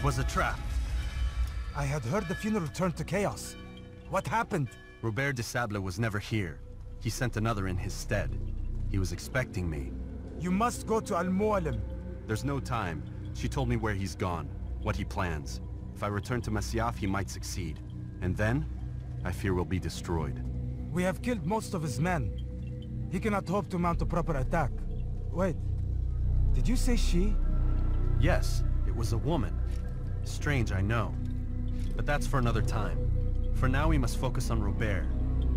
was a trap. I had heard the funeral turned to chaos. What happened? Robert De Sable was never here. He sent another in his stead. He was expecting me. You must go to Al-Mu'alim. There's no time. She told me where he's gone, what he plans. If I return to Masyaf, he might succeed. And then, I fear we'll be destroyed. We have killed most of his men. He cannot hope to mount a proper attack. Wait, did you say she? Yes, it was a woman. Strange, I know. But that's for another time. For now, we must focus on Robert.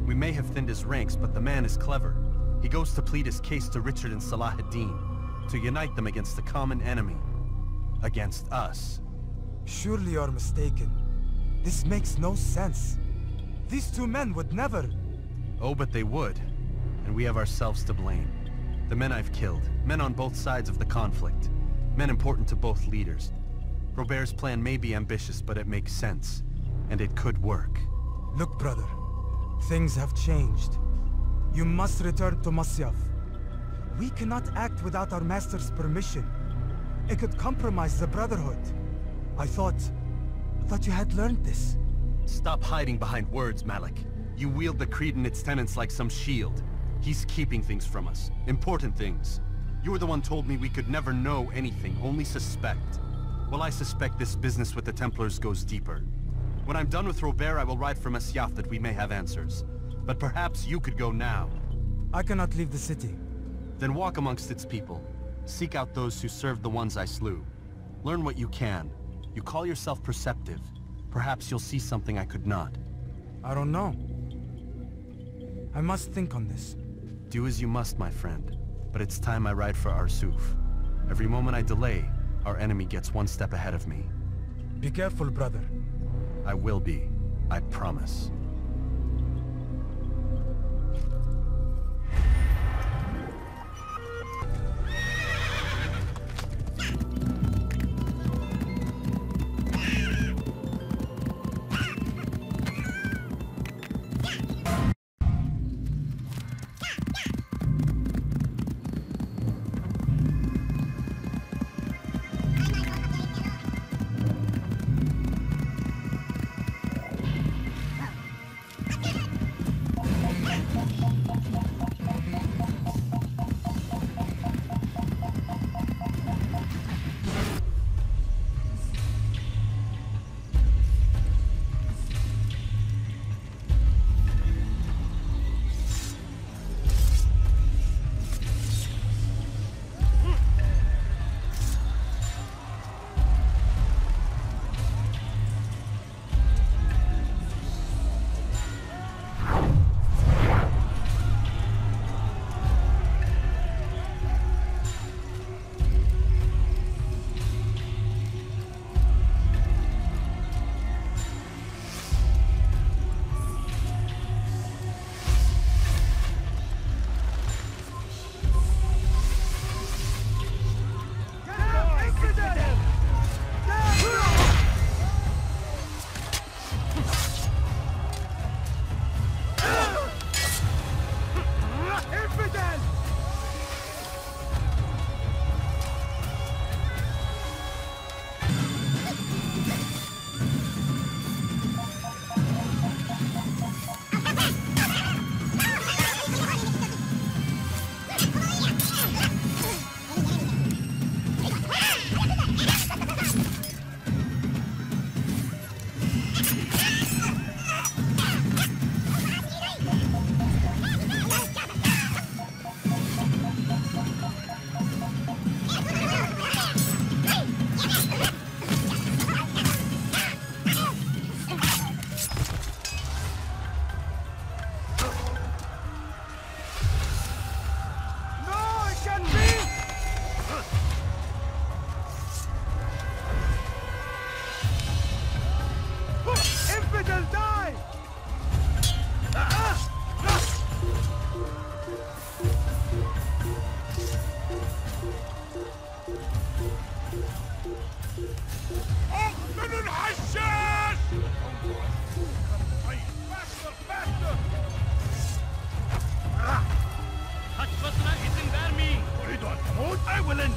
We may have thinned his ranks, but the man is clever. He goes to plead his case to Richard and Salah ad-Din, to unite them against the common enemy. Against us. Surely you're mistaken. This makes no sense. These two men would never... Oh, but they would. And we have ourselves to blame. The men I've killed, men on both sides of the conflict. Men important to both leaders. Robert's plan may be ambitious, but it makes sense. And it could work. Look, brother. Things have changed. You must return to Masyaf. We cannot act without our master's permission. It could compromise the Brotherhood. I thought you had learned this. Stop hiding behind words, Malik. You wield the creed and its tenets like some shield. He's keeping things from us. Important things. You were the one told me we could never know anything, only suspect. Well, I suspect this business with the Templars goes deeper. When I'm done with Robert, I will ride for Masyaf that we may have answers. But perhaps you could go now. I cannot leave the city. Then walk amongst its people. Seek out those who served the ones I slew. Learn what you can. You call yourself perceptive. Perhaps you'll see something I could not. I don't know. I must think on this. Do as you must, my friend. But it's time I ride for Arsuf. Every moment I delay, our enemy gets one step ahead of me. Be careful, brother. I will be. I promise. I will end.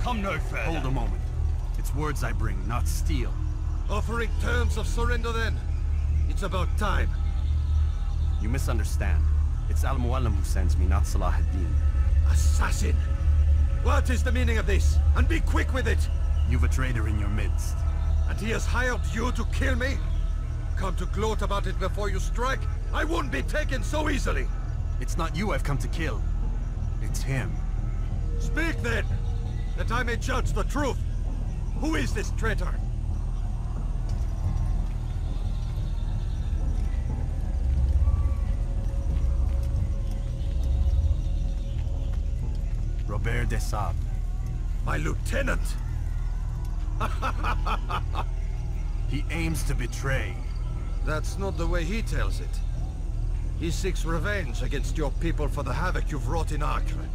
Come no further. Hold a moment. It's words I bring, not steel. Offering terms of surrender then. It's about time. You misunderstand. It's Al-Muallim who sends me, not Salah ad-Din. Assassin! What is the meaning of this? And be quick with it! You've a traitor in your midst. And he has hired you to kill me? Come to gloat about it before you strike? I won't be taken so easily! It's not you I've come to kill. It's him. Speak then! That I may judge the truth! Who is this traitor? Robert De Sable. My lieutenant! He aims to betray. That's not the way he tells it. He seeks revenge against your people for the havoc you've wrought in Acre.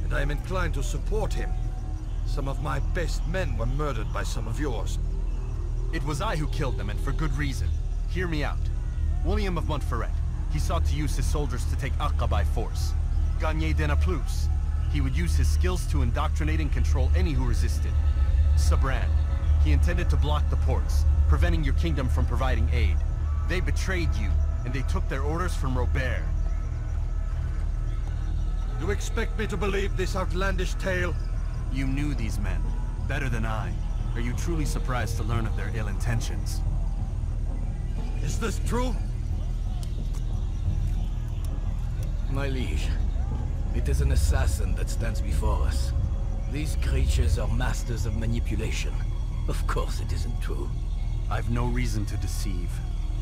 And I am inclined to support him. Some of my best men were murdered by some of yours. It was I who killed them, and for good reason. Hear me out. William of Montferrat. He sought to use his soldiers to take Acre by force. Gagné de Naplouse. He would use his skills to indoctrinate and control any who resisted. Sabran. He intended to block the ports, preventing your kingdom from providing aid. They betrayed you, and they took their orders from Robert. You expect me to believe this outlandish tale? You knew these men, better than I. Are you truly surprised to learn of their ill intentions? Is this true? My liege, it is an assassin that stands before us. These creatures are masters of manipulation. Of course it isn't true. I've no reason to deceive.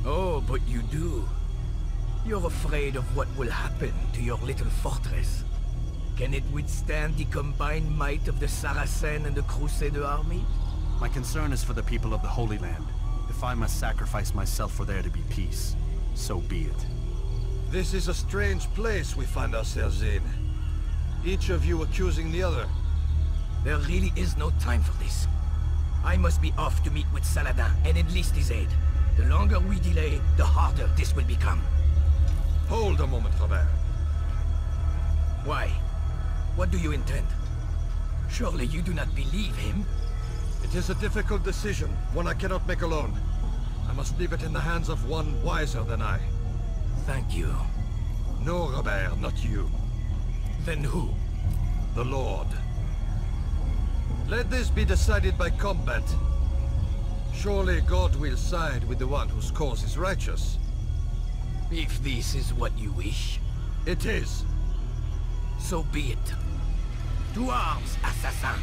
Oh, but you do. You're afraid of what will happen to your little fortress. Can it withstand the combined might of the Saracen and the Crusader army? My concern is for the people of the Holy Land. If I must sacrifice myself for there to be peace, so be it. This is a strange place we find ourselves in. Each of you accusing the other. There really is no time for this. I must be off to meet with Saladin and enlist his aid. The longer we delay, the harder this will become. Hold a moment, Robert. Why? What do you intend? Surely you do not believe him? It is a difficult decision, one I cannot make alone. I must leave it in the hands of one wiser than I. Thank you. No, Robert, not you. Then who? The Lord. Let this be decided by combat. Surely God will side with the one whose cause is righteous. If this is what you wish, It is. so be it. To arms, assassin!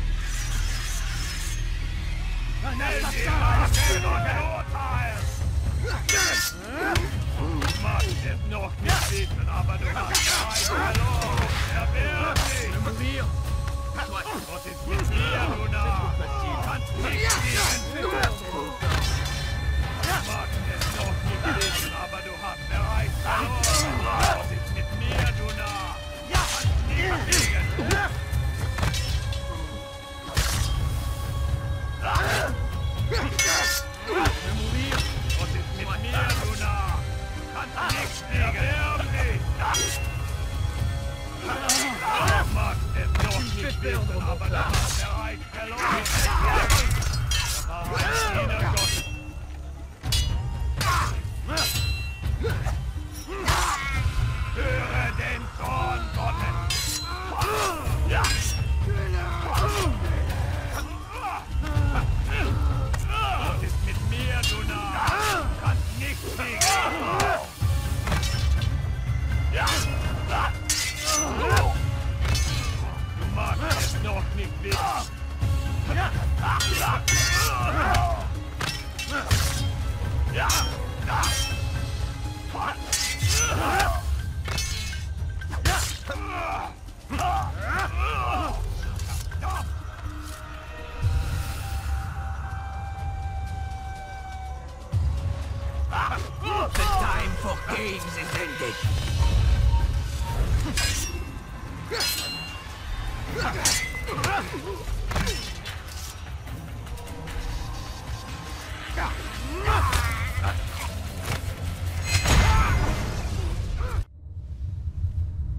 The time for games is ended.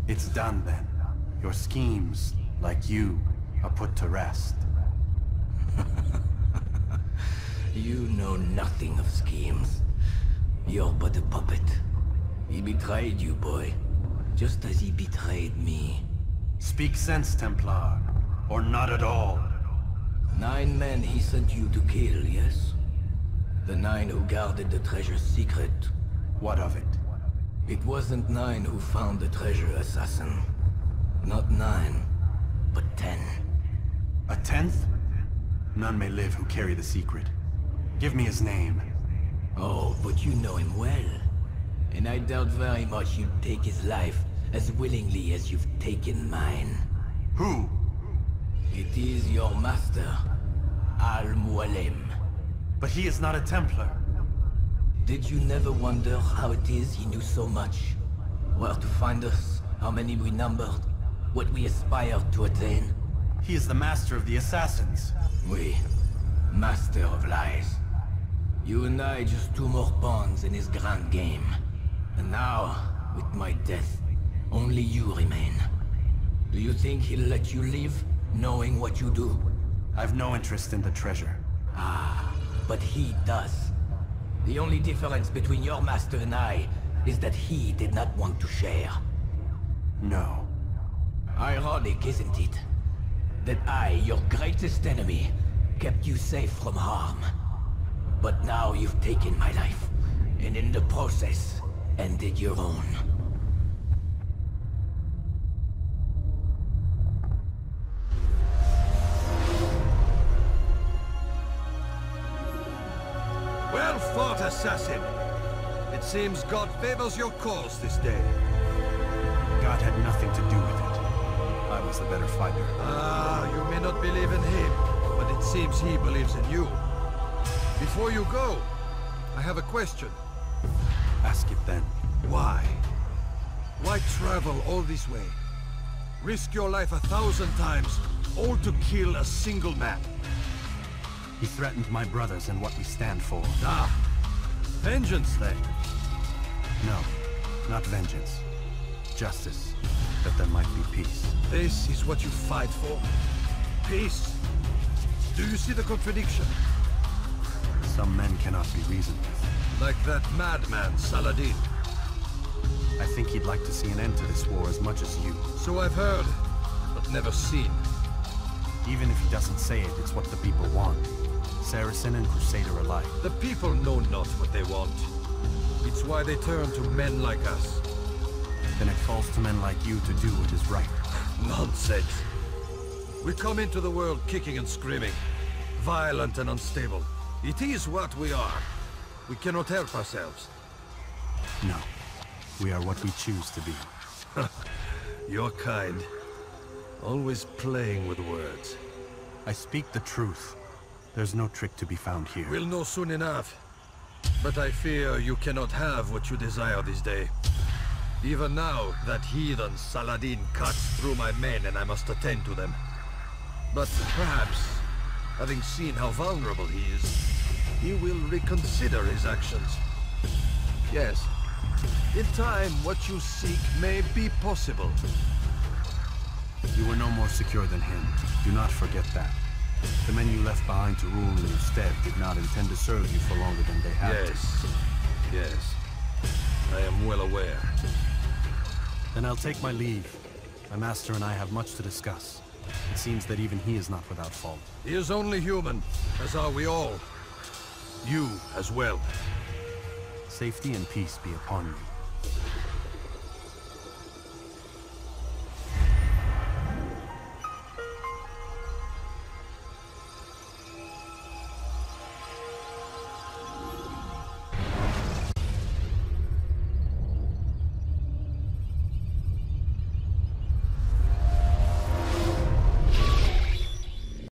It's done then. Your schemes, like you, are put to rest. You know nothing of schemes. You're but a puppet. He betrayed you, boy. Just as he betrayed me. Speak sense, Templar. Or not at all. 9 men he sent you to kill, yes? The 9 who guarded the treasure's secret. What of it? It wasn't 9 who found the treasure, assassin. Not 9, but 10. A 10th? None may live who carry the secret. Give me his name. Oh, but you know him well. And I doubt very much you'd take his life as willingly as you've taken mine. Who? It is your master, Al-Mualim. But he is not a Templar. Did you never wonder how it is he knew so much? Where to find us, how many we numbered, what we aspired to attain? He is the master of the Assassins. We, master of lies. You and I just 2 more pawns in his grand game. And now, with my death, only you remain. Do you think he'll let you live, knowing what you do? I've no interest in the treasure. Ah, but he does. The only difference between your master and I is that he did not want to share. No. Ironic, isn't it? that I, your greatest enemy, kept you safe from harm. But now you've taken my life, and in the process, ended your own. Well fought, assassin! It seems God favors your cause this day. God had nothing to do with it. I was the better fighter. Ah, you may not believe in him, but it seems he believes in you. Before you go, I have a question. Ask it then. Why? Why travel all this way? Risk your life 1,000 times, all to kill a single man? He threatened my brothers and what we stand for. Ah, vengeance then? No, not vengeance. Justice, that there might be peace. This is what you fight for? Peace? Do you see the contradiction? Some men cannot be reasoned with. Like that madman, Saladin. I think he'd like to see an end to this war as much as you. So I've heard, but never seen. Even if he doesn't say it, it's what the people want. Saracen and Crusader alike. The people know not what they want. It's why they turn to men like us. Then it falls to men like you to do what is right. Nonsense. We come into the world kicking and screaming, violent and unstable. It is what we are. We cannot help ourselves. No. We are what we choose to be. Your kind. Always playing with words. I speak the truth. There's no trick to be found here. We'll know soon enough. But I fear you cannot have what you desire this day. Even now, that heathen Saladin cuts through my men and I must attend to them. But perhaps, having seen how vulnerable he is, he will reconsider his actions. Yes, in time, what you seek may be possible. You were no more secure than him. Do not forget that. The men you left behind to rule in your stead did not intend to serve you for longer than they had to. Yes. I am well aware. Then I'll take my leave. My master and I have much to discuss. It seems that even he is not without fault. He is only human, as are we all. You as well. Safety and peace be upon you.